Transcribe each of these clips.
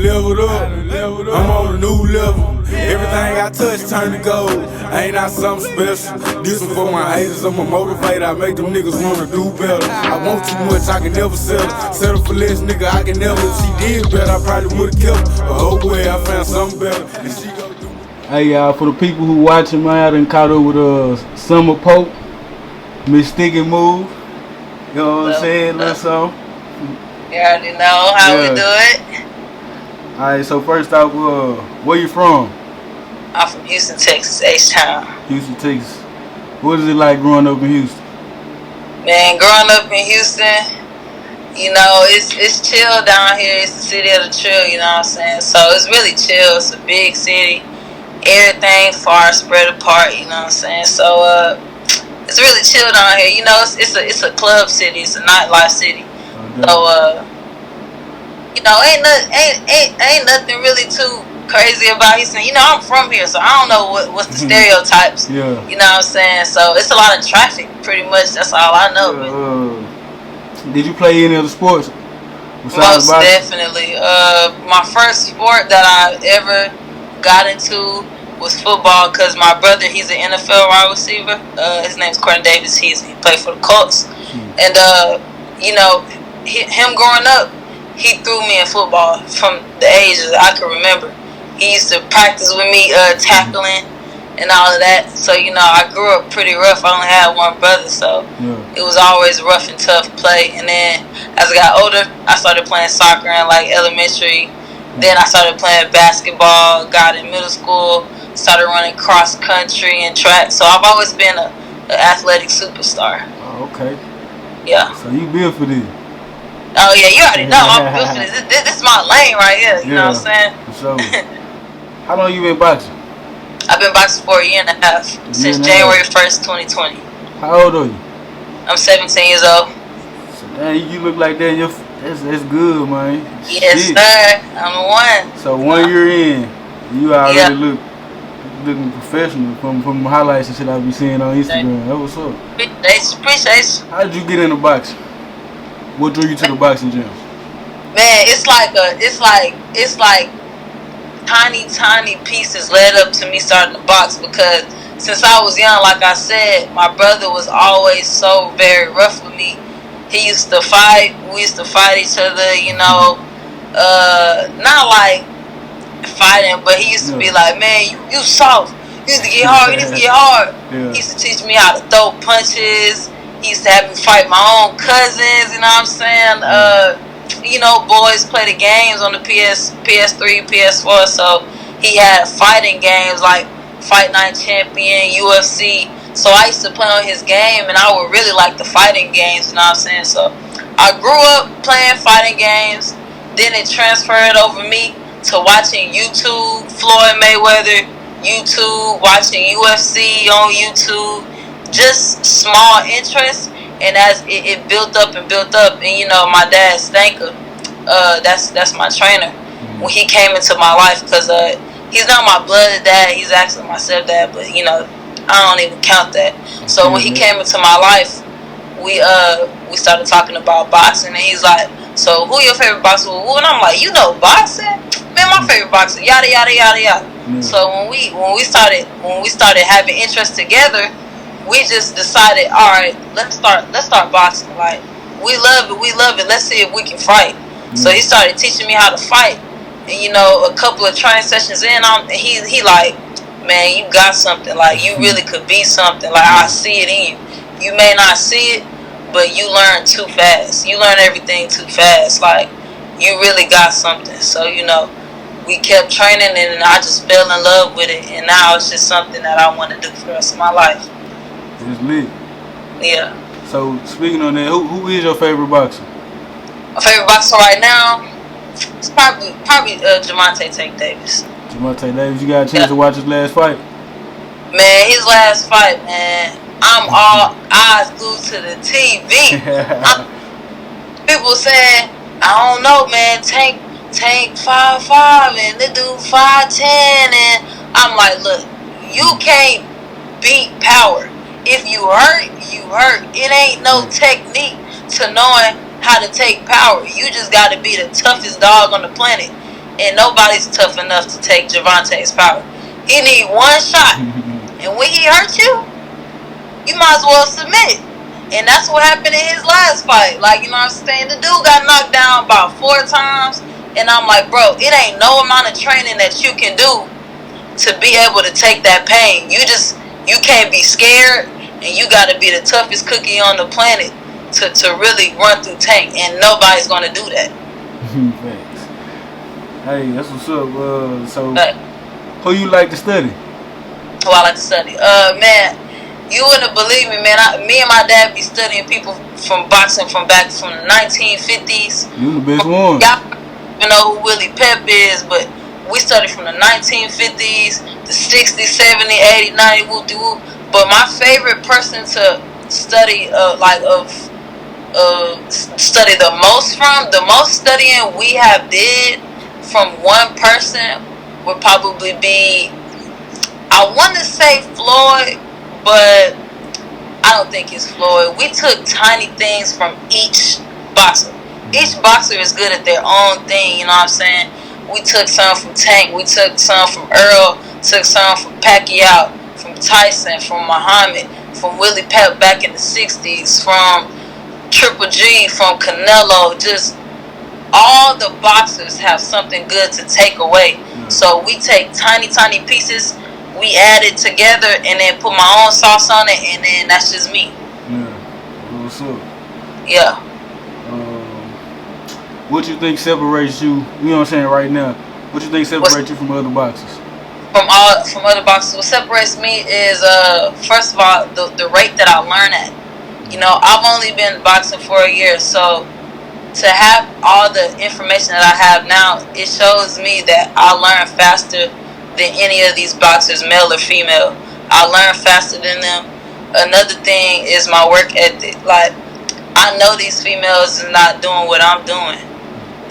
leveled up. I'm on a new level. Everything I touch turn to gold. I ain't not something special. This one for my haters. I'm a motivator. I make them niggas wanna do better. I want too much, I can never settle. Settle for less, nigga, I can never. If she did better, I probably would've kept her. But oh boy, I found something better. And she go do. Hey y'all, for the people who watching, man, I done caught up with Summer Polk, Miss Sticky Move. You know what I'm saying? Little song. You already know how we do it. Alright, so first off, where you from? I'm from Houston, Texas, H-Town. Houston, Texas. What is it like growing up in Houston? Man, growing up in Houston, you know, it's chill down here. It's the city of the chill, you know what I'm saying? So it's really chill. It's a big city. Everything far spread apart, you know what I'm saying? So it's really chill down here. You know, it's a club city. It's a nightlife city. So you know, ain't nothing really too crazy about Houston. You know, I'm from here, so I don't know what's the stereotypes. Yeah. You know what I'm saying? So it's a lot of traffic, pretty much. That's all I know. Did you play any other sports? Most definitely. My first sport that I ever got into was football, because my brother, he's an NFL wide receiver. His name's Courtney Davis. He played for the Colts. And you know, him growing up, he threw me in football from the ages I can remember. He used to practice with me tackling and all of that. So, you know, I grew up pretty rough. I only had one brother, so it was always rough and tough play. And then as I got older, I started playing soccer in like elementary. Then I started playing basketball, got in middle school, started running cross country and track. So I've always been an athletic superstar. Oh, okay. Yeah. So you built for this? Oh yeah, you already know I'm built for this. This is my lane right here. You know what I'm saying? So, how long you been boxing? I've been boxing for a year and a half, since January 1st, 2020. How old are you? I'm 17 years old. So dang, you look like that. That's good, man. Yes, sir. I'm the one. So 1 year in, you already looking professional from highlights and shit I be seeing on Instagram. That what's up. Appreciate you. How did you get into boxing? What drew you to the boxing gym? Man, it's like tiny pieces led up to me starting to box, because since I was young, like I said, my brother was always so very rough with me. He used to fight. We used to fight each other, you know. Not like fighting, but he used to be like, man, you soft. You need to get hard. You need to get hard. He used to teach me how to throw punches. He used to have me fight my own cousins, you know what I'm saying? You know, boys play the games on the PS3, PS4, so he had fighting games like Fight Night Champion, UFC. So I used to play on his game, and I would really like the fighting games, you know what I'm saying? So I grew up playing fighting games, then it transferred over me to watching YouTube, Floyd Mayweather, YouTube, watching UFC on YouTube. Just small interest, and as it built up, and you know, my dad Stanker, that's my trainer. When he came into my life, because he's not my blood dad, he's actually my stepdad, but you know, I don't even count that. So when he came into my life, we started talking about boxing, and he's like, so who your favorite boxer? And I'm like, you know boxing? Man, my favorite boxer, yada yada yada yada. So when we started having interest together, we just decided, all right, let's start boxing. Like, we love it. Let's see if we can fight. So he started teaching me how to fight, and you know, a couple of training sessions in, he like, man, you got something. Like, you really could be something. Like, I see it in you. You may not see it, but you learn too fast. You learn everything too fast. Like, you really got something. So, you know, we kept training, and I just fell in love with it, and now it's just something that I want to do for the rest of my life. It's lit. Yeah. So speaking on that, who is your favorite boxer? My favorite boxer right now, it's probably Javante Tank Davis. Javante Davis, you got a chance to watch his last fight? Man, his last fight, man, I'm all eyes glued to the TV. People saying, I don't know, man, Tank 5'5" and the dude 5'10", and I'm like, look, you can't beat power. If you hurt, you hurt. It ain't no technique to knowing how to take power. You just got to be the toughest dog on the planet. and nobody's tough enough to take Javante's power. He need one shot, and when he hurt you, you might as well submit. And that's what happened in his last fight. Like, you know what I'm saying? The dude got knocked down about 4 times. And I'm like, bro, it ain't no amount of training that you can do to be able to take that pain. You can't be scared. And you got to be the toughest cookie on the planet to really run through Tank. And nobody's going to do that. Thanks. Hey, that's what's up. So, who you like to study? Who I like to study? Man, you wouldn't believe me, man. Me and my dad be studying people from boxing from back from the 1950s. You the best one. Y'all even know who Willie Pep is, but we studied from the 1950s, the 60s, 70s, 80s, 90s, whoop-de-whoop. But my favorite person to study, study the most studying we have did from one person would probably be, I want to say Floyd, but I don't think it's Floyd. We took tiny things from each boxer. Each boxer is good at their own thing, you know what I'm saying? We took some from Tank, we took some from Earl, took some from Pacquiao, from Tyson, from Muhammad, from Willie Pep back in the 60s, from Triple G, from Canelo. Just all the boxers have something good to take away. So we take tiny pieces, we add it together, and then put my own sauce on it, and then that's just me. Yeah. What's up? Yeah. What you think separates you? You know what I'm saying right now. What you think separates you from other boxers? From other boxers, what separates me is first of all the rate that I learn at. You know, I've only been boxing for a year, so to have all the information that I have now, it shows me that I learn faster than any of these boxers, male or female. I learn faster than them. Another thing is my work ethic. Like, I know these females is not doing what I'm doing.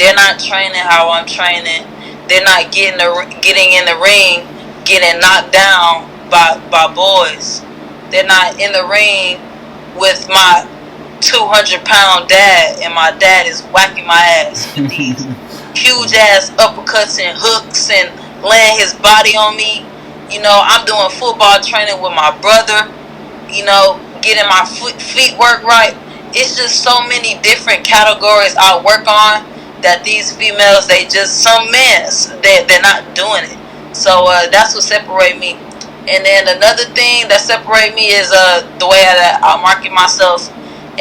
They're not training how I'm training. They're not getting in the ring, getting knocked down by boys. They're not in the ring with my 200-pound dad, and my dad is whacking my ass with these huge ass uppercuts and hooks and laying his body on me. You know, I'm doing football training with my brother, you know, getting my feet work right. It's just so many different categories I work on that these females, some men, they're not doing it. So that's what separates me. And then another thing that separates me is the way that I market myself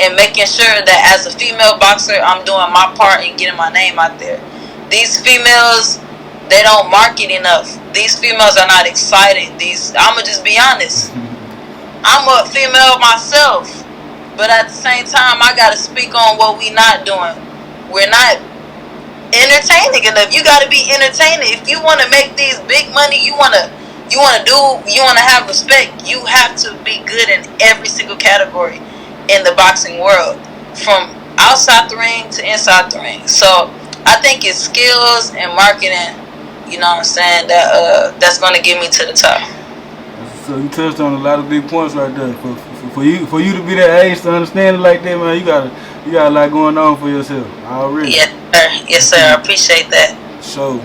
and making sure that as a female boxer, I'm doing my part and getting my name out there. These females, they don't market enough. These females are not excited. I'ma just be honest. I'm a female myself, but at the same time, I gotta speak on what we not doing. We're not entertaining enough. You gotta be entertaining. If you wanna make these big money, you wanna have respect, you have to be good in every single category in the boxing world, from outside the ring to inside the ring. So I think it's skills and marketing, you know what I'm saying, that's gonna get me to the top. So you touched on a lot of big points right there. For you to be that age to understand it like that, man, you got a lot going on for yourself already. Yes, sir. Yes, sir. I appreciate that. So